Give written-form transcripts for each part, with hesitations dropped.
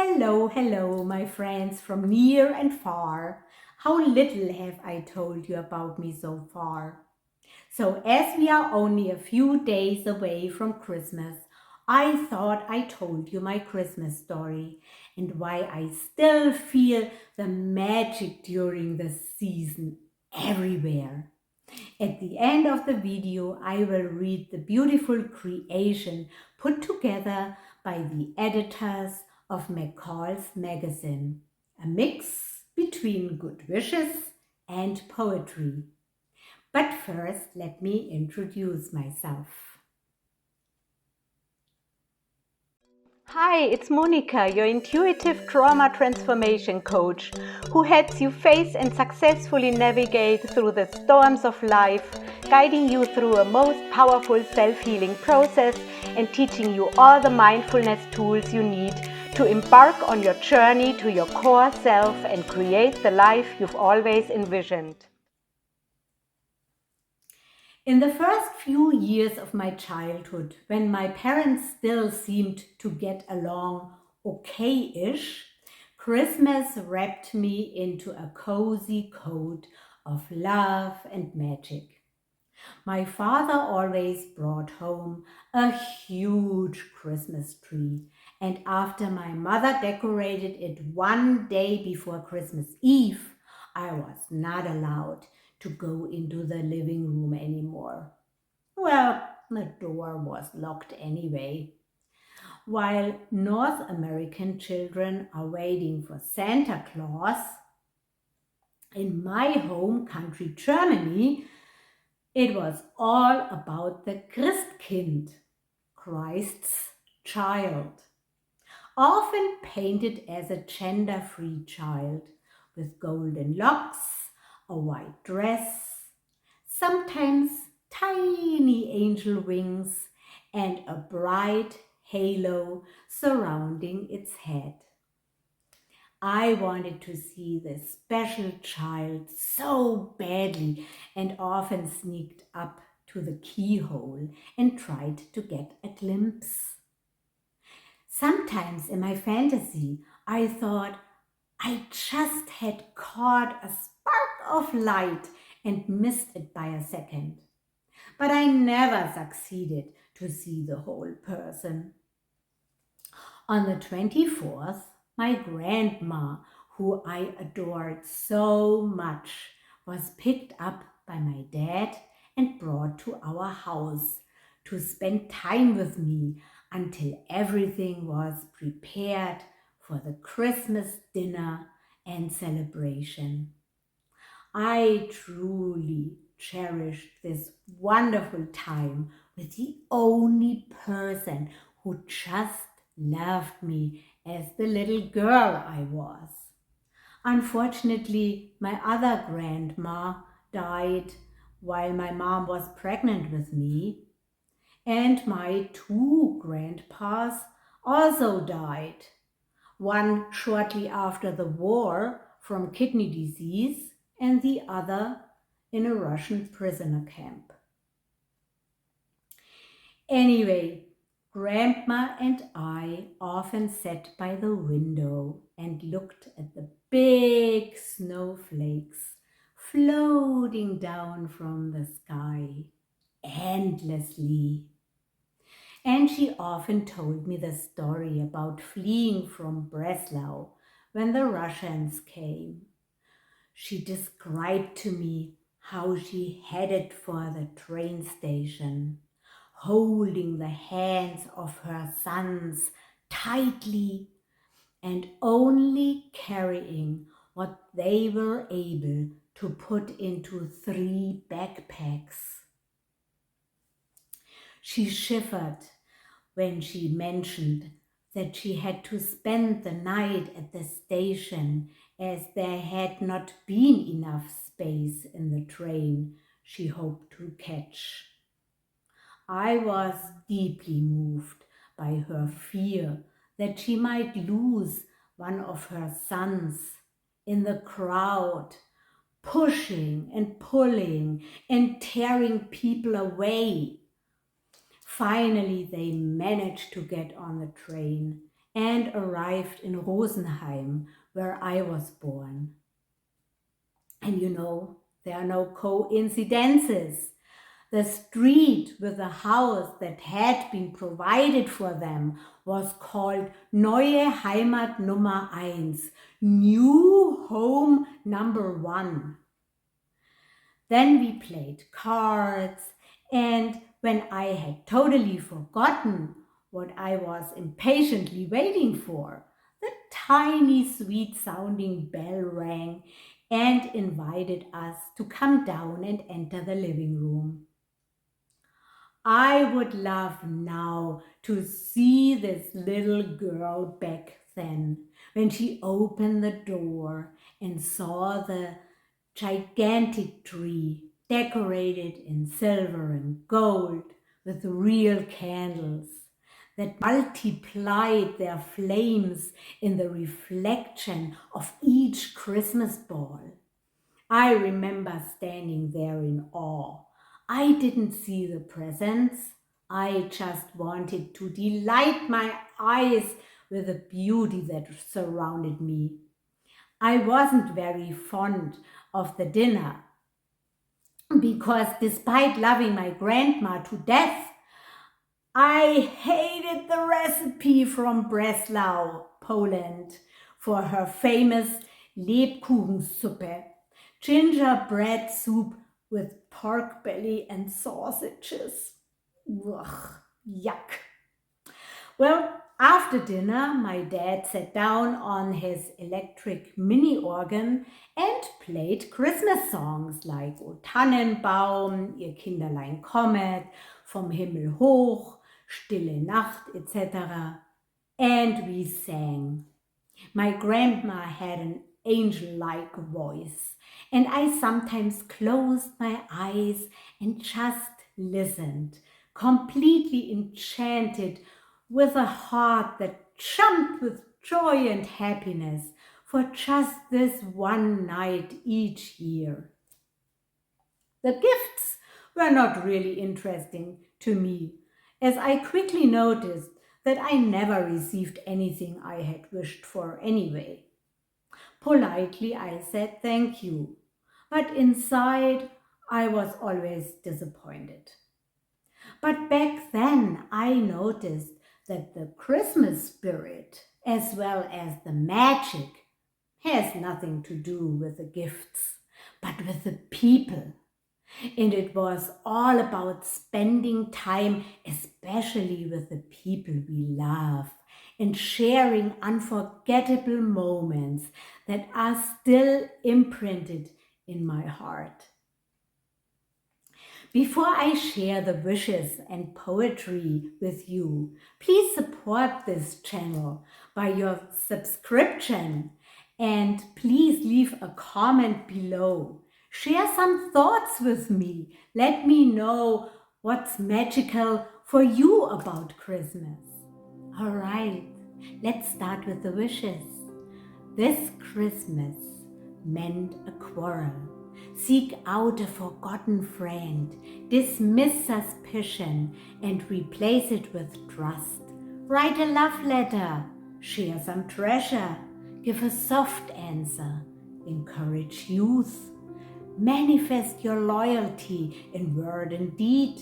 Hello, hello, my friends from near and far. How little have I told you about me so far? So, as we are only a few days away from Christmas, I thought I told you my Christmas story and why I still feel the magic during the season everywhere. At the end of the video, I will read the beautiful creation put together by the editors of McCall's magazine, a mix between good wishes and poetry. But first, let me introduce myself. Hi, it's Monica, your intuitive trauma transformation coach, who helps you face and successfully navigate through the storms of life, guiding you through a most powerful self-healing process and teaching you all the mindfulness tools you need to embark on your journey to your core self and create the life you've always envisioned. In the first few years of my childhood, when my parents still seemed to get along okay-ish, Christmas wrapped me into a cozy coat of love and magic. My father always brought home a huge Christmas tree, and after my mother decorated it one day before Christmas Eve, I was not allowed to go into the living room anymore. Well, the door was locked anyway. While North American children are waiting for Santa Claus, in my home country, Germany, it was all about the Christkind, Christ's child, often painted as a gender-free child with golden locks, a white dress, sometimes tiny angel wings, and a bright halo surrounding its head. I wanted to see this special child so badly and often sneaked up to the keyhole and tried to get a glimpse. Sometimes in my fantasy, I thought I just had caught a spark of light and missed it by a second. But I never succeeded to see the whole person. On the 24th, my grandma, who I adored so much, was picked up by my dad and brought to our house to spend time with me until everything was prepared for the Christmas dinner and celebration. I truly cherished this wonderful time with the only person who just loved me as the little girl I was. Unfortunately, my other grandma died while my mom was pregnant with me, and my two grandpas also died. One shortly after the war from kidney disease, and the other in a Russian prisoner camp. Anyway, Grandma and I often sat by the window and looked at the big snowflakes floating down from the sky endlessly. And she often told me the story about fleeing from Breslau when the Russians came. She described to me how she headed for the train station, holding the hands of her sons tightly and only carrying what they were able to put into 3 backpacks. She shivered when she mentioned that she had to spend the night at the station as there had not been enough space in the train she hoped to catch. I was deeply moved by her fear that she might lose one of her sons in the crowd, pushing and pulling and tearing people away. Finally, they managed to get on the train, and arrived in Rosenheim, where I was born. And you know, there are no coincidences. The street with the house that had been provided for them was called Neue Heimat Nummer 1, New Home Number 1. Then we played cards, and when I had totally forgotten what I was impatiently waiting for, the tiny sweet-sounding bell rang and invited us to come down and enter the living room. I would love now to see this little girl back then, when she opened the door and saw the gigantic tree decorated in silver and gold with real candles that multiplied their flames in the reflection of each Christmas ball. I remember standing there in awe. I didn't see the presents. I just wanted to delight my eyes with the beauty that surrounded me. I wasn't very fond of the dinner because despite loving my grandma to death, I hated the recipe from Breslau, Poland, for her famous Lebkuchensuppe, gingerbread soup with pork belly and sausages. Ugh, yuck. Well, after dinner, my dad sat down on his electric mini organ and played Christmas songs like O Tannenbaum, Ihr Kinderlein kommet, Vom Himmel hoch, Stille Nacht, etc. And we sang. My grandma had an angel-like voice, and I sometimes closed my eyes and just listened, completely enchanted, with a heart that jumped with joy and happiness for just this one night each year. The gifts were not really interesting to me, as I quickly noticed that I never received anything I had wished for anyway. Politely I said thank you, but inside I was always disappointed. But back then I noticed that the Christmas spirit, as well as the magic, has nothing to do with the gifts, but with the people. And it was all about spending time, especially with the people we love, and sharing unforgettable moments that are still imprinted in my heart. Before I share the wishes and poetry with you, please support this channel by your subscription and please leave a comment below. Share some thoughts with me. Let me know what's magical for you about Christmas. All right, let's start with the wishes. This Christmas, mend a quarrel. Seek out a forgotten friend, dismiss suspicion and replace it with trust. Write a love letter, share some treasure, give a soft answer, encourage youth. Manifest your loyalty in word and deed.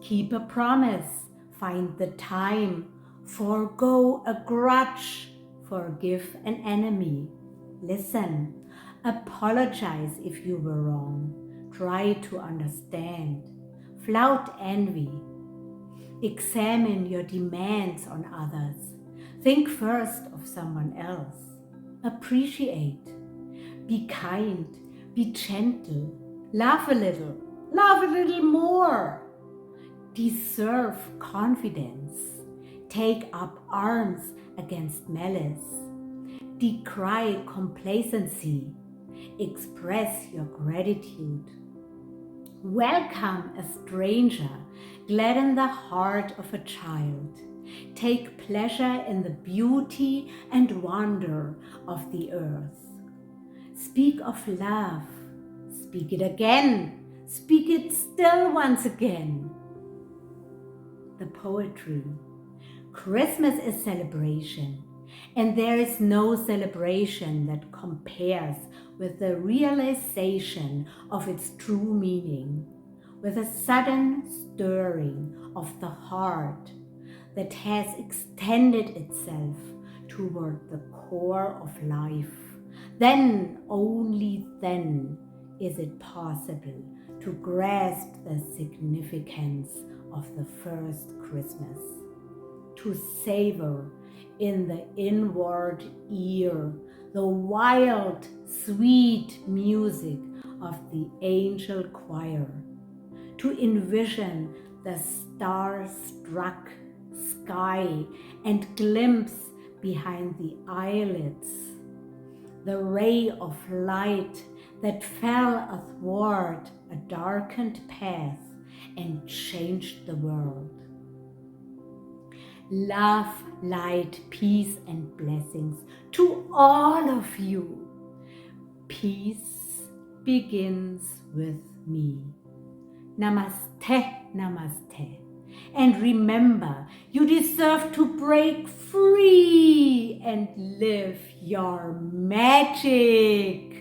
Keep a promise, find the time, forego a grudge, forgive an enemy. Listen. Apologize if you were wrong. Try to understand. Flout envy. Examine your demands on others. Think first of someone else. Appreciate. Be kind. Be gentle. Laugh a little more. Deserve confidence. Take up arms against malice. Decry complacency. Express your gratitude. Welcome a stranger, gladden the heart of a child. Take pleasure in the beauty and wonder of the earth. Speak of love. Speak it again. Speak it still once again. The poetry. Christmas is celebration, and there is no celebration that compares with the realization of its true meaning, with a sudden stirring of the heart that has extended itself toward the core of life. Then, only then, is it possible to grasp the significance of the first Christmas, to savor in the inward ear the wild, sweet music of the angel choir, to envision the star-struck sky and glimpse behind the eyelids the ray of light that fell athwart a darkened path and changed the world. Love, light, peace, and blessings to all of you. Peace begins with me. Namaste, namaste. And remember, you deserve to break free and live your magic.